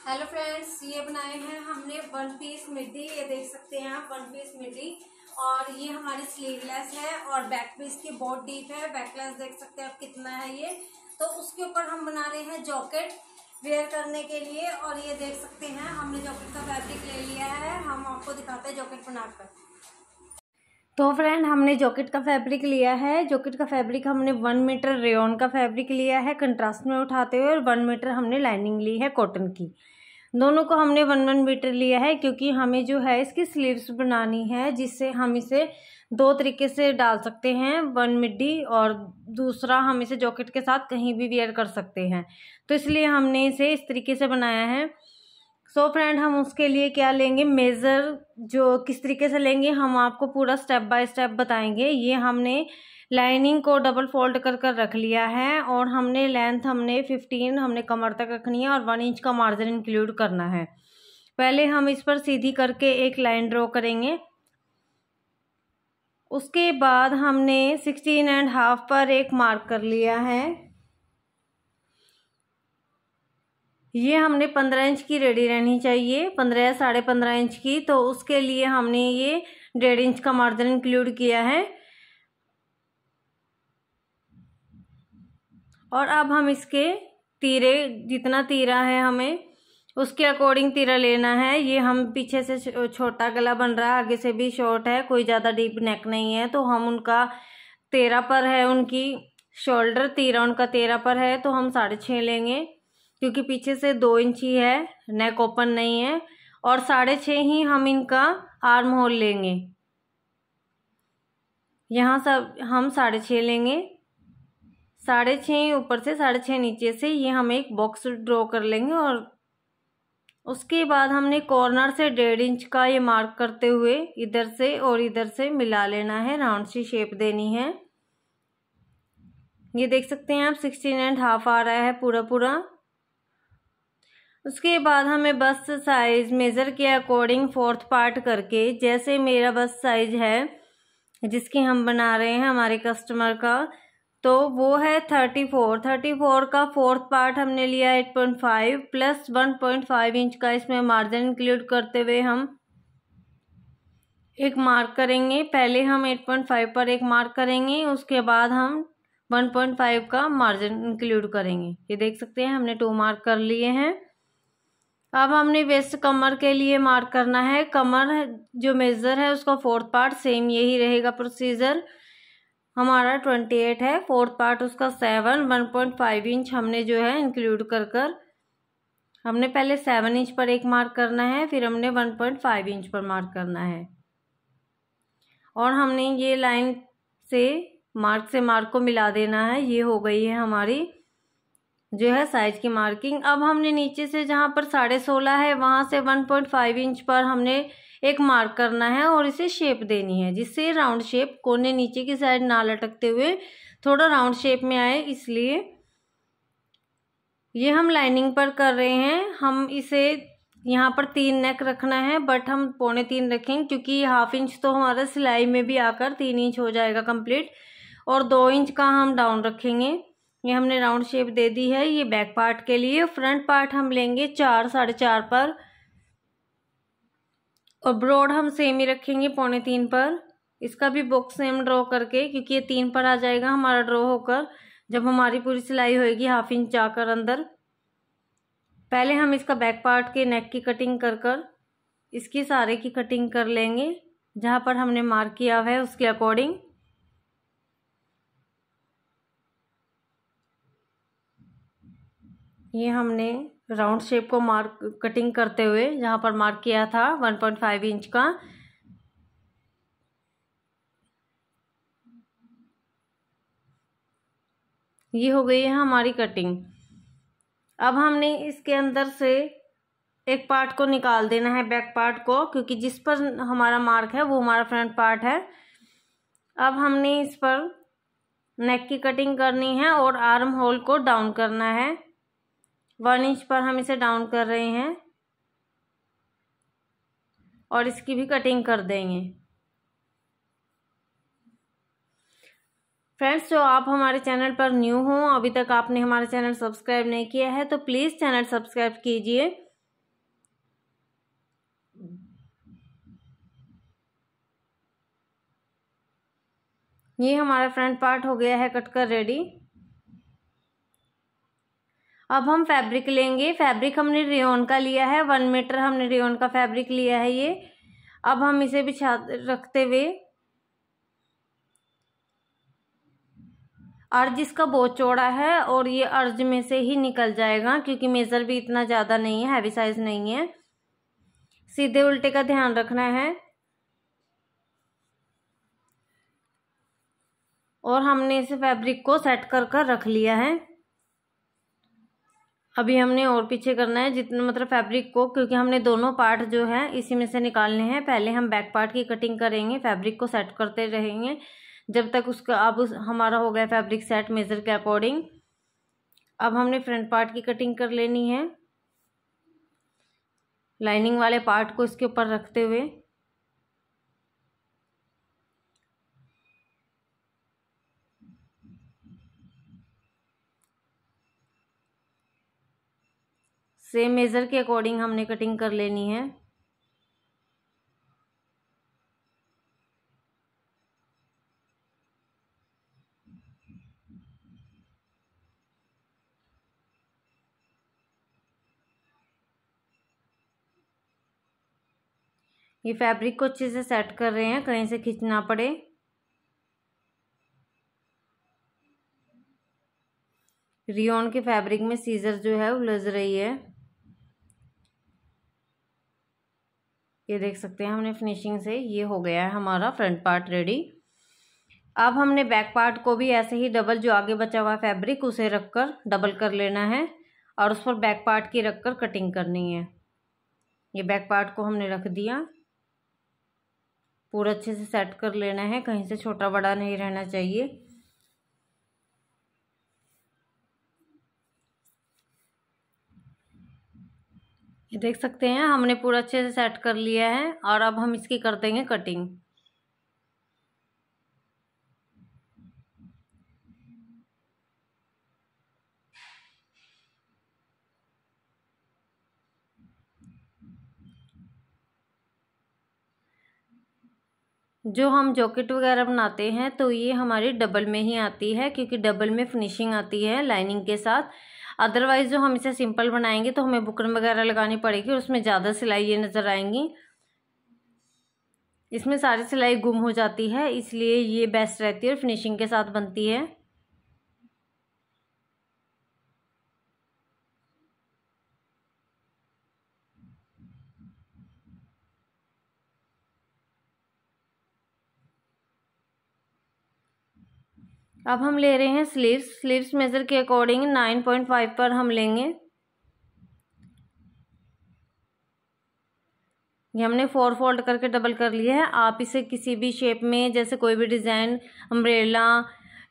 Hello friends, ये बनाए हैं हमने वन पीस मिडी। ये देख सकते हैं आप, वन पीस मिडी। और ये हमारी स्लीवलेस है और बैक पीस की बहुत डीप है। बैकलेस देख सकते हैं आप कितना है ये। तो उसके ऊपर हम बना रहे हैं जॉकेट वेयर करने के लिए। और ये देख सकते हैं हमने जॉकेट का फैब्रिक ले लिया है। हम आपको दिखाते हैं जॉकेट बनाकर। तो फ्रेंड, हमने जॉकेट का फैब्रिक लिया है। जॉकेट का फैब्रिक हमने 1 मीटर रेयॉन का फैब्रिक लिया है कंट्रास्ट में उठाते हुए, और 1 मीटर हमने लाइनिंग ली है कॉटन की। दोनों को हमने 1 मीटर लिया है क्योंकि हमें जो है इसकी स्लीव्स बनानी है, जिससे हम इसे 2 तरीके से डाल सकते हैं, 1 मिडी और दूसरा हम इसे जॉकेट के साथ कहीं भी वेयर कर सकते हैं। तो इसलिए हमने इसे इस तरीके से बनाया है। सो फ्रेंड, हम उसके लिए क्या लेंगे, मेज़र जो किस तरीके से लेंगे हम आपको पूरा स्टेप बाय स्टेप बताएंगे। ये हमने लाइनिंग को डबल फोल्ड कर कर रख लिया है, और हमने लेंथ हमने 15 हमने कमर तक रखनी है, और 1 इंच का मार्जिन इंक्लूड करना है। पहले हम इस पर सीधी करके एक लाइन ड्रॉ करेंगे। उसके बाद हमने 16.5 पर एक मार्क कर लिया है। ये हमने 15 इंच की रेडी रहनी चाहिए, 15 या 15.5 इंच की। तो उसके लिए हमने ये 1.5 इंच का मार्जिन इंक्लूड किया है। और अब हम इसके तीरे, जितना तीरा है हमें उसके अकॉर्डिंग तीरा लेना है। ये हम पीछे से छोटा गला बन रहा है, आगे से भी शॉर्ट है, कोई ज़्यादा डीप नेक नहीं है। तो हम उनका 13 पर है, उनकी शोल्डर तीरा उनका 13 पर है, तो हम 6.5 लेंगे क्योंकि पीछे से 2 इंच ही है, नेक ओपन नहीं है। और 6.5 ही हम इनका आर्म होल लेंगे। यहाँ सब हम 6.5 लेंगे, 6.5 ऊपर से 6.5 नीचे से, ये हम एक बॉक्स ड्रॉ कर लेंगे। और उसके बाद हमने कॉर्नर से 1.5 इंच का ये मार्क करते हुए इधर से और इधर से मिला लेना है, राउंड सी शेप देनी है। ये देख सकते हैं आप 16.5 आ रहा है पूरा पूरा। उसके बाद हमें बस्ट साइज मेज़र के अकॉर्डिंग 4th पार्ट करके, जैसे मेरा बस्ट साइज है जिसकी हम बना रहे हैं हमारे कस्टमर का, तो वो है 34 का 4th पार्ट हमने लिया 8.5 प्लस 1.5 इंच का इसमें मार्जिन इंक्लूड करते हुए हम एक मार्क करेंगे। पहले हम 8.5 पर एक मार्क करेंगे, उसके बाद हम 1.5 का मार्जिन इंक्लूड करेंगे। ये देख सकते हैं हमने 2 मार्क कर लिए हैं। अब हमने वेस्ट कमर के लिए मार्क करना है। कमर जो मेज़र है उसका 4th पार्ट सेम यही रहेगा प्रोसीजर। हमारा 28 है, 4th पार्ट उसका 7, 1.5 इंच हमने जो है इंक्लूड कर हमने पहले 7 इंच पर एक मार्क करना है, फिर हमने 1.5 इंच पर मार्क करना है। और हमने ये लाइन से मार्क को मिला देना है। ये हो गई है हमारी जो है साइज की मार्किंग। अब हमने नीचे से जहाँ पर 16.5 है वहाँ से 1.5 इंच पर हमने एक मार्क करना है और इसे शेप देनी है, जिससे राउंड शेप कोने नीचे की साइड ना लटकते हुए थोड़ा राउंड शेप में आए। इसलिए ये हम लाइनिंग पर कर रहे हैं। हम इसे यहाँ पर 3 नेक रखना है, बट हम 2.25 रखेंगे क्योंकि 1/2 इंच तो हमारा सिलाई में भी आकर 3 इंच हो जाएगा कंप्लीट, और 2 इंच का हम डाउन रखेंगे। ये हमने राउंड शेप दे दी है। ये बैक पार्ट के लिए। फ्रंट पार्ट हम लेंगे 4, 4.5 पर, और ब्रॉड हम सेम ही रखेंगे 2.25 पर। इसका भी बॉक्स सेम ड्रॉ करके, क्योंकि ये 3 पर आ जाएगा हमारा ड्रॉ होकर जब हमारी पूरी सिलाई होएगी 1/2 इंच जाकर अंदर। पहले हम इसका बैक पार्ट के नेक की कटिंग कर इसकी सारे की कटिंग कर लेंगे जहाँ पर हमने मार्क किया हुआ है उसके अकॉर्डिंग। ये हमने राउंड शेप को मार्क कटिंग करते हुए जहाँ पर मार्क किया था 1.5 इंच का, ये हो गई है हमारी कटिंग। अब हमने इसके अंदर से एक पार्ट को निकाल देना है, बैक पार्ट को, क्योंकि जिस पर हमारा मार्क है वो हमारा फ्रंट पार्ट है। अब हमने इस पर नेक की कटिंग करनी है और आर्म होल को डाउन करना है। 1 इंच पर हम इसे डाउन कर रहे हैं और इसकी भी कटिंग कर देंगे। फ्रेंड्स, जो आप हमारे चैनल पर न्यू हो, अभी तक आपने हमारा चैनल सब्सक्राइब नहीं किया है, तो प्लीज़ चैनल सब्सक्राइब कीजिए ये हमारा फ्रंट पार्ट हो गया है कट कर रेडी। अब हम फैब्रिक लेंगे। फैब्रिक हमने रेयॉन का लिया है, 1 मीटर हमने रेयॉन का फैब्रिक लिया है ये। अब हम इसे बिछा रखते हुए, अर्ज इसका बहुत चौड़ा है और ये अर्ज में से ही निकल जाएगा, क्योंकि मेजर भी इतना ज़्यादा नहीं है, हैवी साइज नहीं है। सीधे उल्टे का ध्यान रखना है। और हमने इस फैब्रिक को सेट कर कर रख लिया है। अभी हमने और पीछे करना है जितना, मतलब फैब्रिक को, क्योंकि हमने दोनों पार्ट जो है इसी में से निकालने हैं। पहले हम बैक पार्ट की कटिंग करेंगे, फैब्रिक को सेट करते रहेंगे जब तक उसका, अब हमारा हो गया फैब्रिक सेट मेजर के अकॉर्डिंग। अब हमने फ्रंट पार्ट की कटिंग कर लेनी है, लाइनिंग वाले पार्ट को इसके ऊपर रखते हुए। सेम मेजर के अकॉर्डिंग हमने कटिंग कर लेनी है। ये फैब्रिक को अच्छे से सेट कर रहे हैं, कहीं से खींच ना पड़े। रियोन के फैब्रिक में सीजर जो है उलझ रही है, ये देख सकते हैं हमने फिनिशिंग से। ये हो गया है हमारा फ्रंट पार्ट रेडी। अब हमने बैक पार्ट को भी ऐसे ही डबल, जो आगे बचा हुआ फैब्रिक उसे रखकर डबल कर लेना है और उस पर बैक पार्ट की रखकर कटिंग करनी है। ये बैक पार्ट को हमने रख दिया, पूरा अच्छे से सेट कर लेना है, कहीं से छोटा बड़ा नहीं रहना चाहिए। ये देख सकते हैं हमने पूरा अच्छे से सेट कर लिया है और अब हम इसकी कर देंगे कटिंग। जो हम जॉकेट वगैरह बनाते हैं तो ये हमारी डबल में ही आती है, क्योंकि डबल में फिनिशिंग आती है लाइनिंग के साथ। अदरवाइज जो हम इसे सिंपल बनाएंगे तो हमें बुकरम वगैरह लगानी पड़ेगी और उसमें ज़्यादा सिलाई ये नज़र आएंगी। इसमें सारी सिलाई गुम हो जाती है, इसलिए ये बेस्ट रहती है और फिनिशिंग के साथ बनती है। अब हम ले रहे हैं स्लीव्स। स्लीव्स मेजर के अकॉर्डिंग 9.5 पर हम लेंगे। ये हमने 4 फोल्ड करके डबल कर लिया है। आप इसे किसी भी शेप में, जैसे कोई भी डिज़ाइन, अम्ब्रेला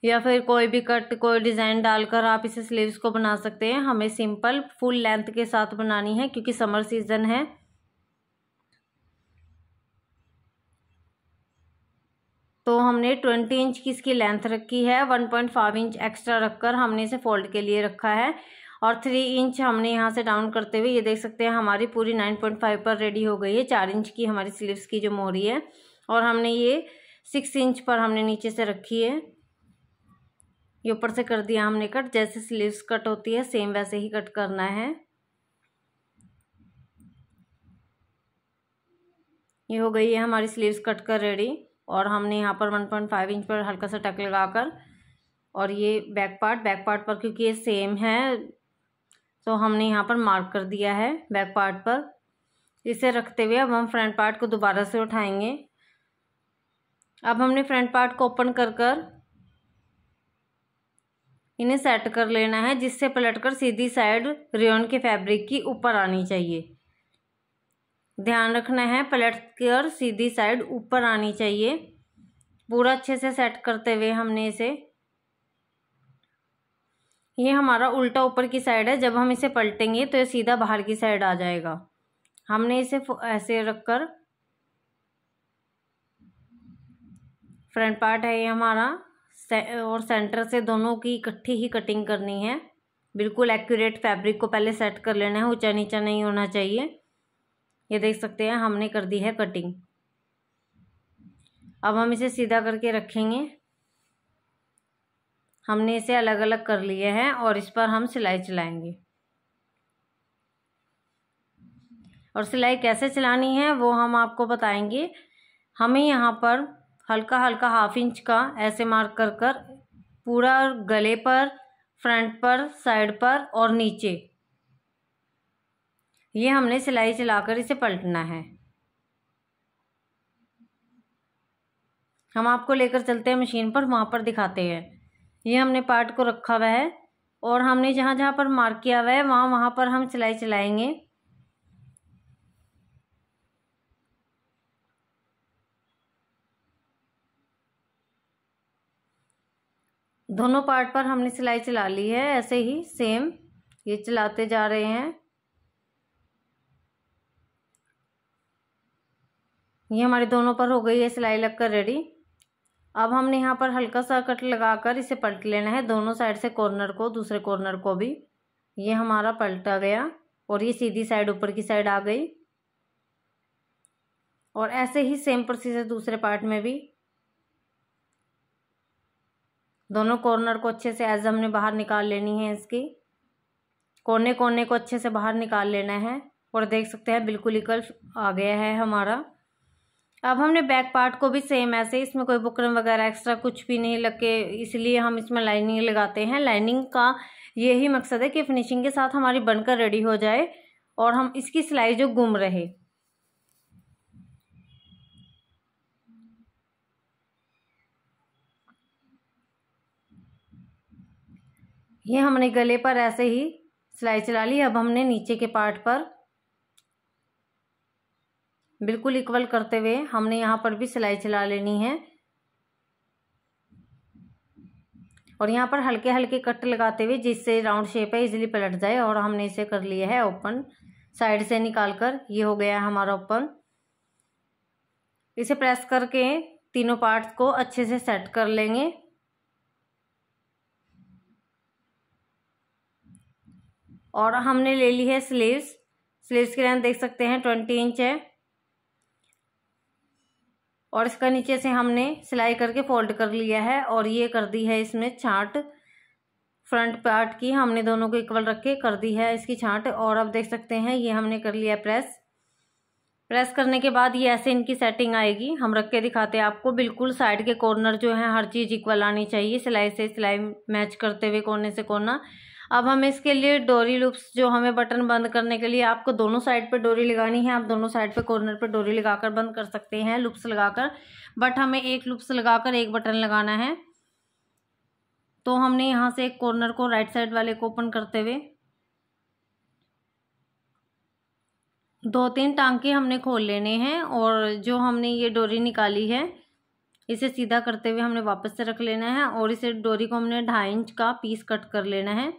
या फिर कोई भी कट, कोई डिज़ाइन डालकर आप इसे स्लीव्स को बना सकते हैं। हमें सिंपल फुल लेंथ के साथ बनानी है क्योंकि समर सीजन है। तो हमने 20 इंच की इसकी लेंथ रखी है, 1.5 इंच एक्स्ट्रा रखकर हमने इसे फोल्ड के लिए रखा है और 3 इंच हमने यहाँ से डाउन करते हुए, ये देख सकते हैं हमारी पूरी 9.5 पर रेडी हो गई है। 4 इंच की हमारी स्लीव्स की जो मोहरी है और हमने ये 6 इंच पर हमने नीचे से रखी है। ये ऊपर से कर दिया हमने कट, जैसे स्लीव्स कट होती है सेम वैसे ही कट करना है। ये हो गई है हमारी स्लीव्स कट कर रेडी और हमने यहाँ पर 1.5 इंच पर हल्का सा टक लगाकर, और ये बैक पार्ट पर क्योंकि ये सेम है तो हमने यहाँ पर मार्क कर दिया है बैक पार्ट पर। इसे रखते हुए अब हम फ्रंट पार्ट को दोबारा से उठाएंगे। अब हमने फ्रंट पार्ट को ओपन कर कर इन्हें सेट कर लेना है, जिससे पलटकर सीधी साइड रेयॉन के फैब्रिक की ऊपर आनी चाहिए। ध्यान रखना है पलट कर सीधी साइड ऊपर आनी चाहिए। पूरा अच्छे से सेट करते हुए हमने इसे, ये हमारा उल्टा ऊपर की साइड है, जब हम इसे पलटेंगे तो ये सीधा बाहर की साइड आ जाएगा। हमने इसे ऐसे रखकर, फ्रंट पार्ट है ये हमारा और सेंटर से दोनों की इकट्ठी ही कटिंग करनी है। बिल्कुल एक्यूरेट फैब्रिक को पहले सेट कर लेना है, ऊंचा नीचा नहीं होना चाहिए। ये देख सकते हैं हमने कर दी है कटिंग। अब हम इसे सीधा करके रखेंगे। हमने इसे अलग अलग कर लिए हैं और इस पर हम सिलाई चलाएंगे। और सिलाई कैसे चलानी है वो हम आपको बताएंगे। हमें यहाँ पर हल्का हल्का 1/2 इंच का ऐसे मार्क कर कर पूरा गले पर, फ्रंट पर, साइड पर और नीचे ये हमने सिलाई चलाकर इसे पलटना है। हम आपको लेकर चलते हैं मशीन पर, वहाँ पर दिखाते हैं। ये हमने पार्ट को रखा हुआ है और हमने जहाँ जहाँ पर मार्क किया हुआ है वहाँ पर हम सिलाई चलाएंगे। दोनों पार्ट पर हमने सिलाई चला ली है, ऐसे ही सेम ये चलाते जा रहे हैं। ये हमारे दोनों पर हो गई है सिलाई लगकर रेडी। अब हमने यहाँ पर हल्का सा कट लगाकर इसे पलट लेना है, दोनों साइड से कॉर्नर को, दूसरे कॉर्नर को भी। ये हमारा पलटा गया और ये सीधी साइड ऊपर की साइड आ गई। और ऐसे ही सेम प्रोसीजर दूसरे पार्ट में भी। दोनों कॉर्नर को अच्छे से एज हमने बाहर निकाल लेनी है, इसकी कोने कोने को अच्छे से बाहर निकाल लेना है। और देख सकते हैं बिल्कुल इक्वल आ गया है हमारा। अब हमने बैक पार्ट को भी सेम ऐसे, इसमें कोई बुकरम वगैरह एक्स्ट्रा कुछ भी नहीं लगे, इसलिए हम इसमें लाइनिंग लगाते हैं। लाइनिंग का यही मकसद है कि फिनिशिंग के साथ हमारी बनकर रेडी हो जाए और हम इसकी सिलाई जो गुम रहे। ये हमने गले पर ऐसे ही सिलाई चला ली। अब हमने नीचे के पार्ट पर बिल्कुल इक्वल करते हुए हमने यहाँ पर भी सिलाई चला लेनी है। और यहाँ पर हल्के हल्के कट लगाते हुए, जिससे राउंड शेप है इजीली पलट जाए। और हमने इसे कर लिया है ओपन, साइड से निकाल कर ये हो गया है हमारा ओपन। इसे प्रेस करके तीनों पार्ट्स को अच्छे से सेट कर लेंगे। और हमने ले ली है स्लीव्स। स्लीव्स की लेंथ देख सकते हैं 20 इंच है। और इसका नीचे से हमने सिलाई करके फोल्ड कर लिया है और ये कर दी है इसमें छांट। फ्रंट पार्ट की हमने दोनों को इक्वल रख के कर दी है इसकी छांट। और अब देख सकते हैं ये हमने कर लिया प्रेस। प्रेस करने के बाद ये ऐसे इनकी सेटिंग आएगी। हम रख के दिखाते हैं आपको। बिल्कुल साइड के कॉर्नर जो है हर चीज़ इक्वल आनी चाहिए, सिलाई से सिलाई मैच करते हुए कोने से कोना। अब हम इसके लिए डोरी लूप्स, जो हमें बटन बंद करने के लिए आपको दोनों साइड पे डोरी लगानी है। आप दोनों साइड पे कॉर्नर पे डोरी लगाकर बंद कर सकते हैं लूप्स लगाकर, बट हमें एक लूप्स लगाकर एक बटन लगाना है। तो हमने यहाँ से एक कॉर्नर को राइट साइड वाले को ओपन करते हुए 2-3 टांके हमने खोल लेने हैं। और जो हमने ये डोरी निकाली है इसे सीधा करते हुए हमने वापस से रख लेना है। और इसे डोरी को हमने 2.5 इंच का पीस कट कर लेना है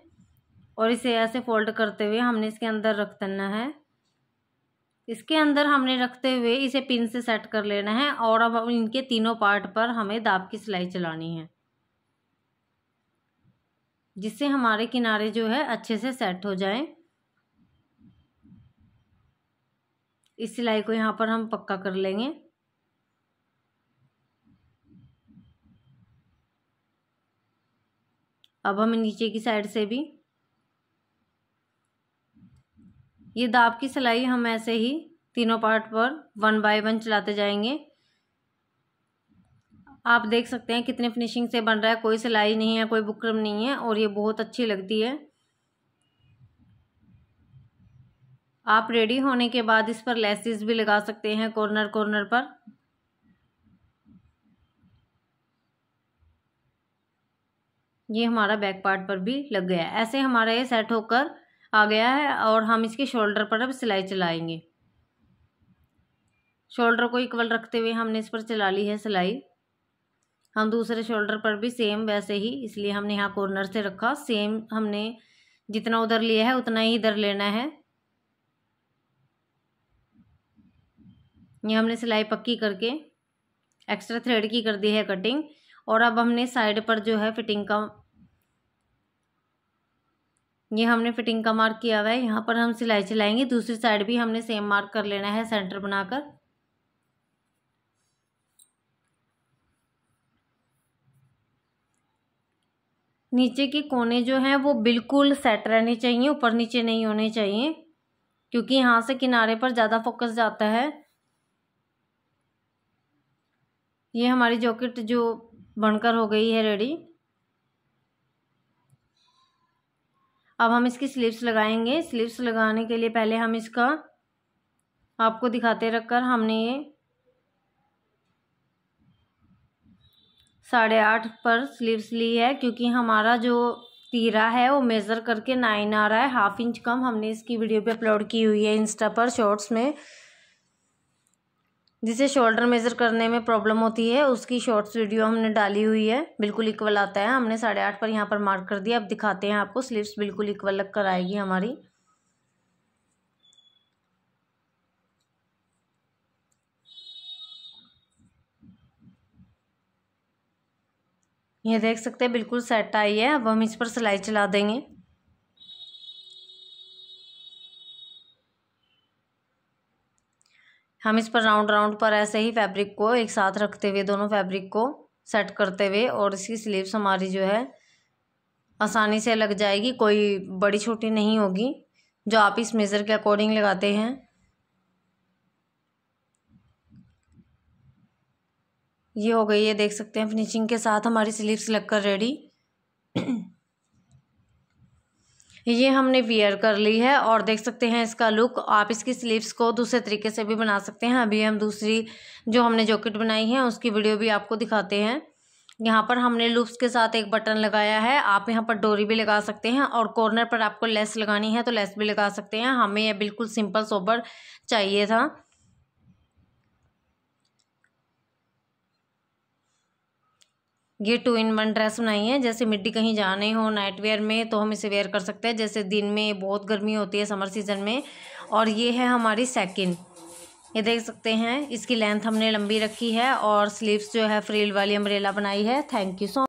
और इसे ऐसे फोल्ड करते हुए हमने इसके अंदर रख देना है। इसके अंदर हमने रखते हुए इसे पिन से सेट कर लेना है। और अब इनके तीनों पार्ट पर हमें दाब की सिलाई चलानी है, जिससे हमारे किनारे जो है अच्छे से सेट हो जाए। इस सिलाई को यहाँ पर हम पक्का कर लेंगे। अब हम नीचे की साइड से भी ये दाब की सिलाई हम ऐसे ही तीनों पार्ट पर 1 बाय 1 चलाते जाएंगे। आप देख सकते हैं कितने फिनिशिंग से बन रहा है, कोई सिलाई नहीं है, कोई बुकरम नहीं है और ये बहुत अच्छी लगती है। आप रेडी होने के बाद इस पर लेसेस भी लगा सकते हैं कॉर्नर कॉर्नर पर। ये हमारा बैक पार्ट पर भी लग गया है। ऐसे हमारा ये सेट होकर आ गया है। और हम इसके शोल्डर पर अब सिलाई चलाएंगे। शोल्डर को इक्वल रखते हुए हमने इस पर चला ली है सिलाई। हम दूसरे शोल्डर पर भी सेम वैसे ही, इसलिए हमने यहाँ कॉर्नर से रखा। सेम हमने जितना उधर लिया है उतना ही इधर लेना है। ये हमने सिलाई पक्की करके एक्स्ट्रा थ्रेड की कर दी है कटिंग। और अब हमने साइड पर जो है फिटिंग का, ये हमने फिटिंग का मार्क किया हुआ है, यहाँ पर हम सिलाई चलाएंगे। दूसरी साइड भी हमने सेम मार्क कर लेना है सेंटर बनाकर। नीचे के कोने जो हैं वो बिल्कुल सेट रहने चाहिए, ऊपर नीचे नहीं होने चाहिए, क्योंकि यहाँ से किनारे पर ज़्यादा फोकस जाता है। ये हमारी जैकेट जो बनकर हो गई है रेडी। अब हम इसकी स्लीव्स लगाएंगे। स्लीव्स लगाने के लिए पहले हम इसका आपको दिखाते रखकर हमने ये 8.5 पर स्लीव्स ली है, क्योंकि हमारा जो तीरा है वो मेज़र करके 9 आ रहा है, 1/2 इंच कम। हमने इसकी वीडियो पे अपलोड की हुई है इंस्टा पर शॉर्ट्स में। जिसे शोल्डर मेज़र करने में प्रॉब्लम होती है उसकी शॉर्ट्स वीडियो हमने डाली हुई है। बिल्कुल इक्वल आता है। हमने 8.5 पर यहाँ पर मार्क कर दिया। अब दिखाते हैं आपको, स्लीव्स बिल्कुल इक्वल लग कर आएगी हमारी। ये देख सकते हैं बिल्कुल सेट आई है। अब हम इस पर सिलाई चला देंगे। हम इस पर राउंड पर ऐसे ही फैब्रिक को एक साथ रखते हुए दोनों फैब्रिक को सेट करते हुए, और इसकी स्लीव्स हमारी जो है आसानी से लग जाएगी, कोई बड़ी छोटी नहीं होगी, जो आप इस मेज़र के अकॉर्डिंग लगाते हैं। ये हो गई है, देख सकते हैं फिनिशिंग के साथ हमारी स्लीव्स लगकर रेडी। ये हमने वियर कर ली है और देख सकते हैं इसका लुक। आप इसकी स्लीव्स को दूसरे तरीके से भी बना सकते हैं। अभी हम दूसरी जो हमने जैकेट बनाई है उसकी वीडियो भी आपको दिखाते हैं। यहाँ पर हमने लूप्स के साथ एक बटन लगाया है। आप यहाँ पर डोरी भी लगा सकते हैं, और कॉर्नर पर आपको लेस लगानी है तो लेस भी लगा सकते हैं। हमें यह बिल्कुल सिंपल सोबर चाहिए था। ये 2 in 1 ड्रेस बनाई है। जैसे मिड्डी कहीं जाने हो नाइट वेयर में तो हम इसे वेयर कर सकते हैं, जैसे दिन में बहुत गर्मी होती है समर सीजन में। और ये है हमारी सेकंड। ये देख सकते हैं इसकी लेंथ हमने लंबी रखी है, और स्लीव्स जो है फ्रिल वाली अम्ब्रेला बनाई है। Thank you so